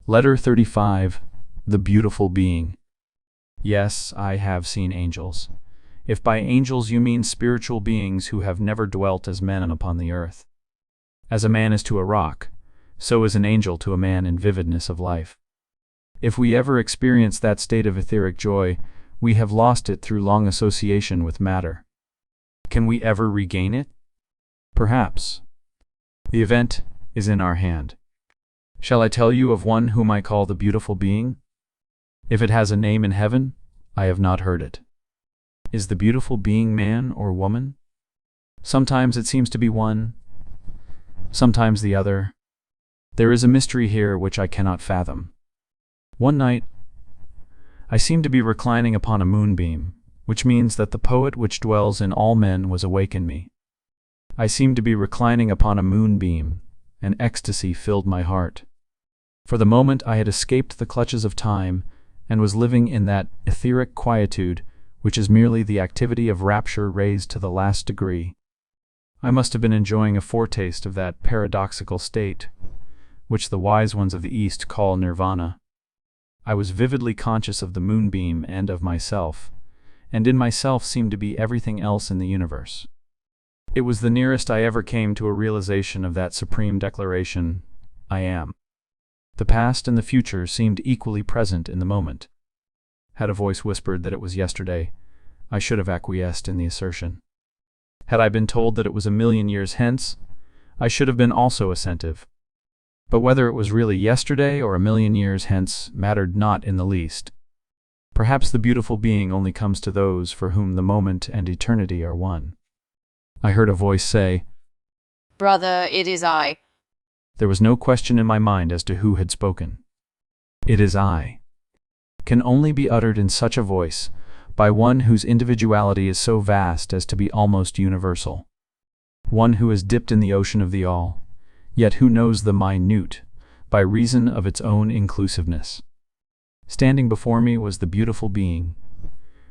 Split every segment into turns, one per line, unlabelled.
Letter 35. The Beautiful Being. Yes, I have seen angels. If by angels you mean spiritual beings who have never dwelt as men upon the earth. As a man is to a rock, so is an angel to a man in vividness of life. If we ever experience that state of etheric joy, we have lost it through long association with matter. Can we ever regain it? Perhaps. The event is in our hand. Shall I tell you of one whom I call the beautiful being? If it has a name in heaven, I have not heard it. Is the beautiful being man or woman? Sometimes it seems to be one, sometimes the other. There is a mystery here which I cannot fathom. One night, I seemed to be reclining upon a moonbeam, which means that the poet which dwells in all men was awake in me. I seemed to be reclining upon a moonbeam, and ecstasy filled my heart. For the moment I had escaped the clutches of time, and was living in that etheric quietude which is merely the activity of rapture raised to the last degree. I must have been enjoying a foretaste of that paradoxical state, which the wise ones of the East call nirvana. I was vividly conscious of the moonbeam and of myself, and in myself seemed to be everything else in the universe. It was the nearest I ever came to a realization of that supreme declaration, I am. The past and the future seemed equally present in the moment. Had a voice whispered that it was yesterday, I should have acquiesced in the assertion. Had I been told that it was 1,000,000 years hence, I should have been also assentive. But whether it was really yesterday or 1,000,000 years hence mattered not in the least. Perhaps the beautiful being only comes to those for whom the moment and eternity are one. I heard a voice say,
"Brother, it is I."
There was no question in my mind as to who had spoken. "It is I," can only be uttered in such a voice by one whose individuality is so vast as to be almost universal. One who has dipped in the ocean of the all, yet who knows the minute by reason of its own inclusiveness. Standing before me was the beautiful being,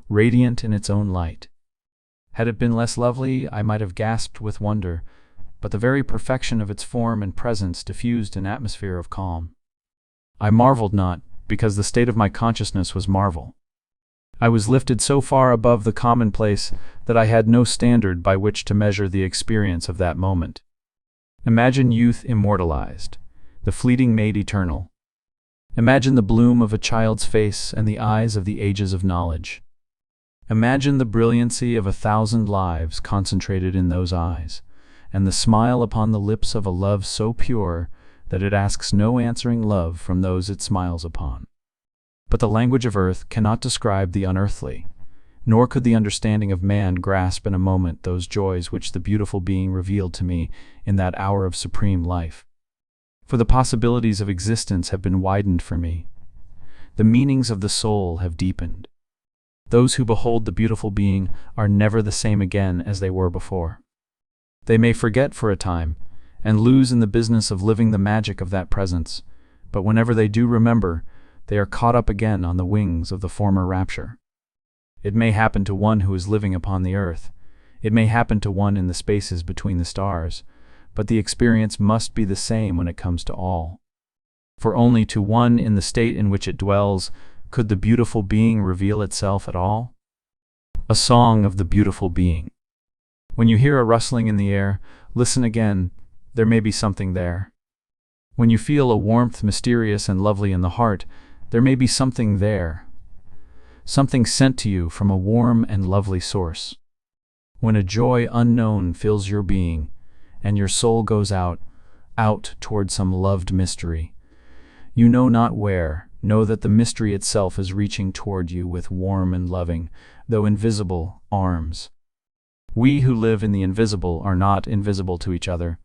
radiant in its own light. Had it been less lovely, I might have gasped with wonder, but the very perfection of its form and presence diffused an atmosphere of calm. I marveled not, because the state of my consciousness was marvel. I was lifted so far above the commonplace that I had no standard by which to measure the experience of that moment. Imagine youth immortalized, the fleeting made eternal. Imagine the bloom of a child's face and the eyes of the ages of knowledge. Imagine the brilliancy of 1,000 lives concentrated in those eyes, and the smile upon the lips of a love so pure that it asks no answering love from those it smiles upon. But the language of earth cannot describe the unearthly, nor could the understanding of man grasp in a moment those joys which the beautiful being revealed to me in that hour of supreme life. For the possibilities of existence have been widened for me. The meanings of the soul have deepened. Those who behold the beautiful being are never the same again as they were before. They may forget for a time, and lose in the business of living the magic of that presence, but whenever they do remember, they are caught up again on the wings of the former rapture. It may happen to one who is living upon the earth. It may happen to one in the spaces between the stars, but the experience must be the same when it comes to all. For only to one in the state in which it dwells could the beautiful being reveal itself at all. A song of the beautiful being. When you hear a rustling in the air, listen again, there may be something there. When you feel a warmth mysterious and lovely in the heart, there may be something there. Something sent to you from a warm and lovely source. When a joy unknown fills your being, and your soul goes out toward some loved mystery, you know not where, know that the mystery itself is reaching toward you with warm and loving, though invisible, arms. We who live in the invisible are not invisible to each other.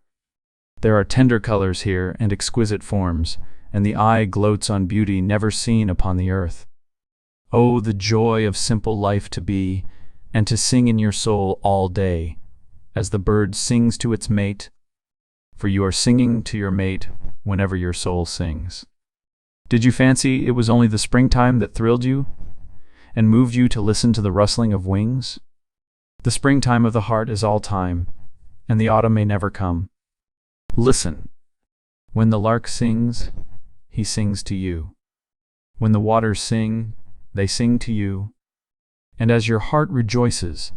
There are tender colors here and exquisite forms, and the eye gloats on beauty never seen upon the earth. Oh, the joy of simple life to be, and to sing in your soul all day, as the bird sings to its mate, for you are singing to your mate whenever your soul sings. Did you fancy it was only the springtime that thrilled you, and moved you to listen to the rustling of wings? The springtime of the heart is all time, and the autumn may never come. Listen. When the lark sings, he sings to you. When the waters sing, they sing to you. And as your heart rejoices,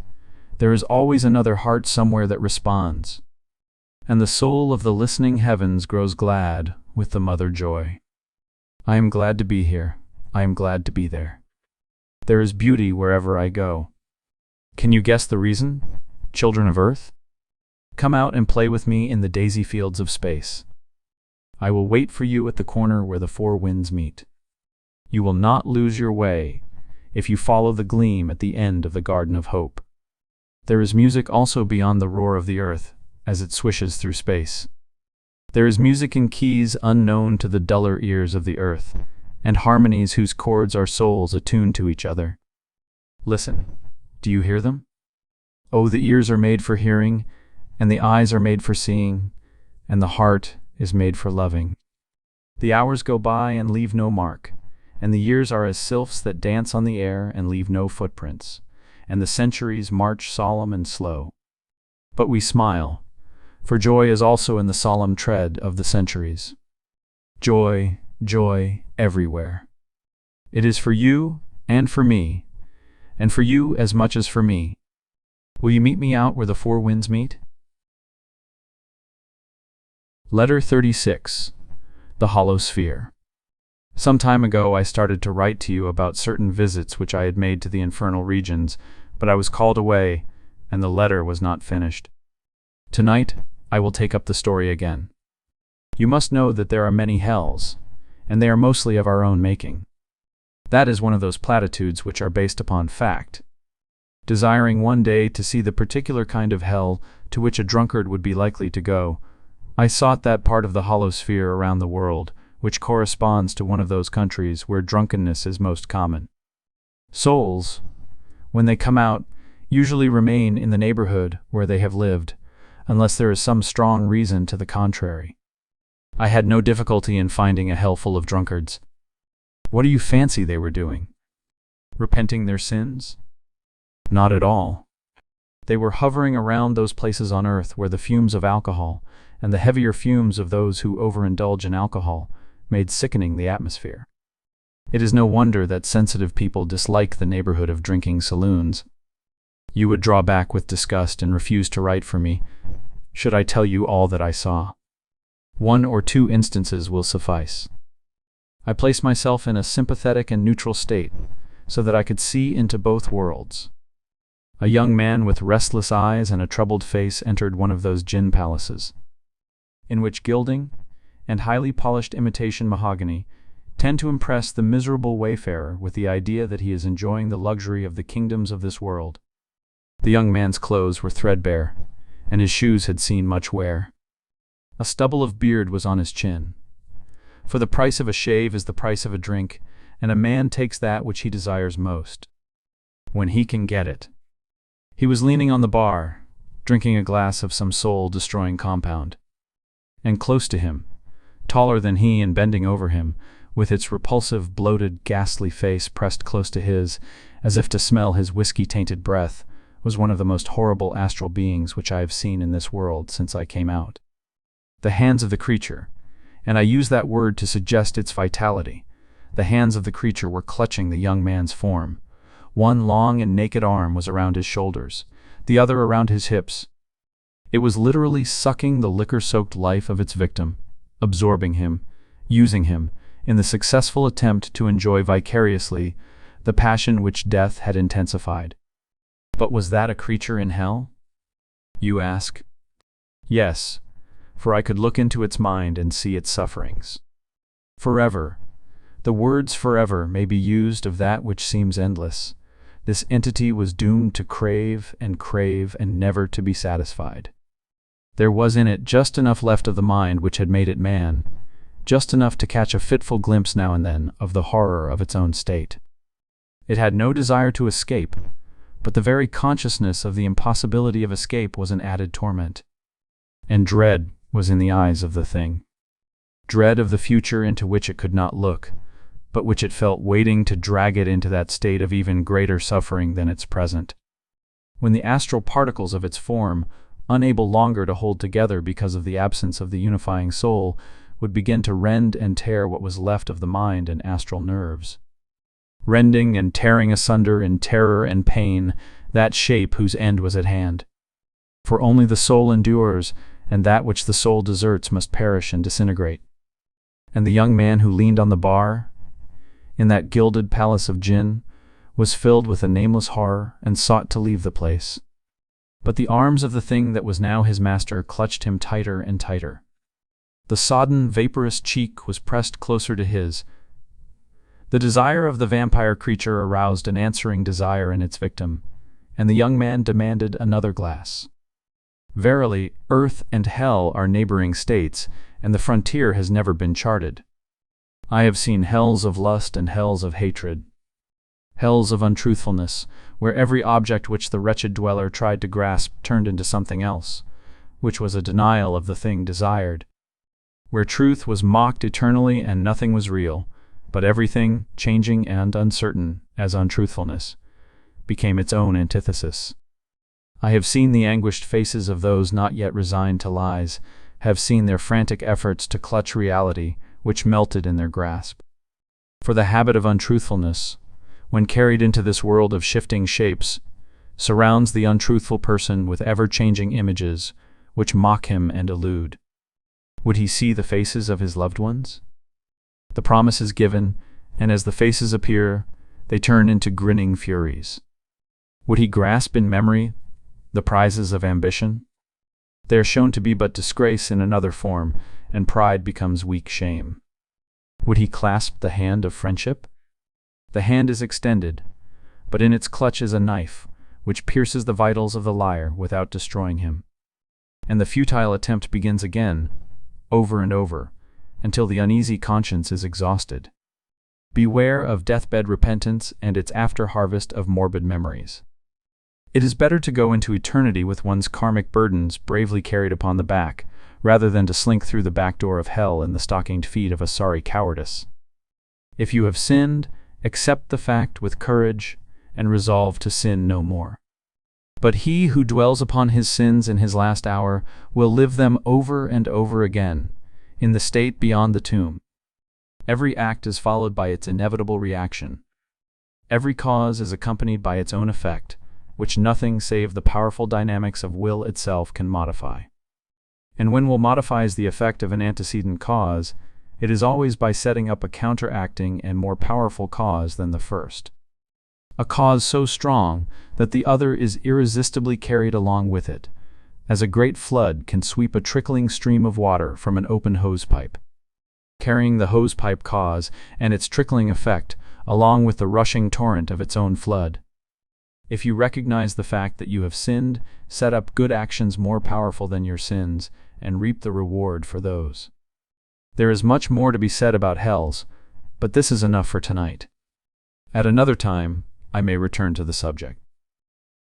there is always another heart somewhere that responds. And the soul of the listening heavens grows glad with the mother joy. I am glad to be here. I am glad to be there. There is beauty wherever I go. Can you guess the reason, children of Earth? Come out and play with me in the daisy fields of space. I will wait for you at the corner where the four winds meet. You will not lose your way if you follow the gleam at the end of the Garden of Hope. There is music also beyond the roar of the earth as it swishes through space. There is music in keys unknown to the duller ears of the earth, and harmonies whose chords are souls attuned to each other. Listen, do you hear them? Oh, the ears are made for hearing, and the eyes are made for seeing, and the heart is made for loving. The hours go by and leave no mark, and the years are as sylphs that dance on the air and leave no footprints, and the centuries march solemn and slow. But we smile, for joy is also in the solemn tread of the centuries. Joy, joy, everywhere. It is for you and for me, and for you as much as for me. Will you meet me out where the four winds meet? Letter 36. The Hollow Sphere. Some time ago I started to write to you about certain visits which I had made to the infernal regions, but I was called away, and the letter was not finished. Tonight I will take up the story again. You must know that there are many hells, and they are mostly of our own making. That is one of those platitudes which are based upon fact. Desiring one day to see the particular kind of hell to which a drunkard would be likely to go, I sought that part of the hollow sphere around the world which corresponds to one of those countries where drunkenness is most common. Souls, when they come out, usually remain in the neighborhood where they have lived, unless there is some strong reason to the contrary. I had no difficulty in finding a hell full of drunkards. What do you fancy they were doing? Repenting their sins? Not at all. They were hovering around those places on earth where the fumes of alcohol and the heavier fumes of those who overindulge in alcohol made sickening the atmosphere. It is no wonder that sensitive people dislike the neighborhood of drinking saloons. You would draw back with disgust and refuse to write for me, should I tell you all that I saw. 1 or 2 instances will suffice. I placed myself in a sympathetic and neutral state, so that I could see into both worlds. A young man with restless eyes and a troubled face entered one of those gin palaces, in which gilding and highly polished imitation mahogany tend to impress the miserable wayfarer with the idea that he is enjoying the luxury of the kingdoms of this world. The young man's clothes were threadbare, and his shoes had seen much wear. A stubble of beard was on his chin. For the price of a shave is the price of a drink, and a man takes that which he desires most, when he can get it. He was leaning on the bar, drinking a glass of some soul-destroying compound. And close to him, taller than he and bending over him, with its repulsive, bloated, ghastly face pressed close to his, as if to smell his whiskey-tainted breath, was one of the most horrible astral beings which I have seen in this world since I came out. The hands of the creature, and I use that word to suggest its vitality, the hands of the creature were clutching the young man's form. One long and naked arm was around his shoulders, the other around his hips. It was literally sucking the liquor-soaked life of its victim, absorbing him, using him, in the successful attempt to enjoy vicariously the passion which death had intensified. But was that a creature in hell? You ask. Yes, for I could look into its mind and see its sufferings. Forever. The words forever may be used of that which seems endless. This entity was doomed to crave and never to be satisfied. There was in it just enough left of the mind which had made it man, just enough to catch a fitful glimpse now and then of the horror of its own state. It had no desire to escape, but the very consciousness of the impossibility of escape was an added torment. And dread was in the eyes of the thing. Dread of the future into which it could not look, but which it felt waiting to drag it into that state of even greater suffering than its present. When the astral particles of its form, unable longer to hold together because of the absence of the unifying soul, would begin to rend and tear what was left of the mind and astral nerves. Rending and tearing asunder in terror and pain that shape whose end was at hand. For only the soul endures, and that which the soul deserts must perish and disintegrate. And the young man who leaned on the bar, in that gilded palace of Jinn, was filled with a nameless horror and sought to leave the place. But the arms of the thing that was now his master clutched him tighter and tighter. The sodden, vaporous cheek was pressed closer to his. The desire of the vampire creature aroused an answering desire in its victim, and the young man demanded another glass. Verily, earth and hell are neighboring states, and the frontier has never been charted. I have seen hells of lust and hells of hatred. Hells of untruthfulness, where every object which the wretched dweller tried to grasp turned into something else, which was a denial of the thing desired. Where truth was mocked eternally and nothing was real, but everything, changing and uncertain as untruthfulness, became its own antithesis. I have seen the anguished faces of those not yet resigned to lies, have seen their frantic efforts to clutch reality, which melted in their grasp. For the habit of untruthfulness, when carried into this world of shifting shapes, surrounds the untruthful person with ever-changing images, which mock him and elude. Would he see the faces of his loved ones? The promise is given, and as the faces appear, they turn into grinning furies. Would he grasp in memory the prizes of ambition? They are shown to be but disgrace in another form, and pride becomes weak shame. Would he clasp the hand of friendship? The hand is extended, but in its clutch is a knife, which pierces the vitals of the liar without destroying him. And the futile attempt begins again, over and over, until the uneasy conscience is exhausted. Beware of deathbed repentance and its after-harvest of morbid memories. It is better to go into eternity with one's karmic burdens bravely carried upon the back, rather than to slink through the back door of hell in the stockinged feet of a sorry cowardice. If you have sinned, accept the fact with courage, and resolve to sin no more. But he who dwells upon his sins in his last hour will live them over and over again, in the state beyond the tomb. Every act is followed by its inevitable reaction. Every cause is accompanied by its own effect, which nothing save the powerful dynamics of will itself can modify. And when will modifies the effect of an antecedent cause, it is always by setting up a counteracting and more powerful cause than the first. A cause so strong that the other is irresistibly carried along with it, as a great flood can sweep a trickling stream of water from an open hosepipe, carrying the hosepipe cause and its trickling effect along with the rushing torrent of its own flood. If you recognize the fact that you have sinned, set up good actions more powerful than your sins, and reap the reward for those. There is much more to be said about hells, but this is enough for tonight. At another time, I may return to the subject.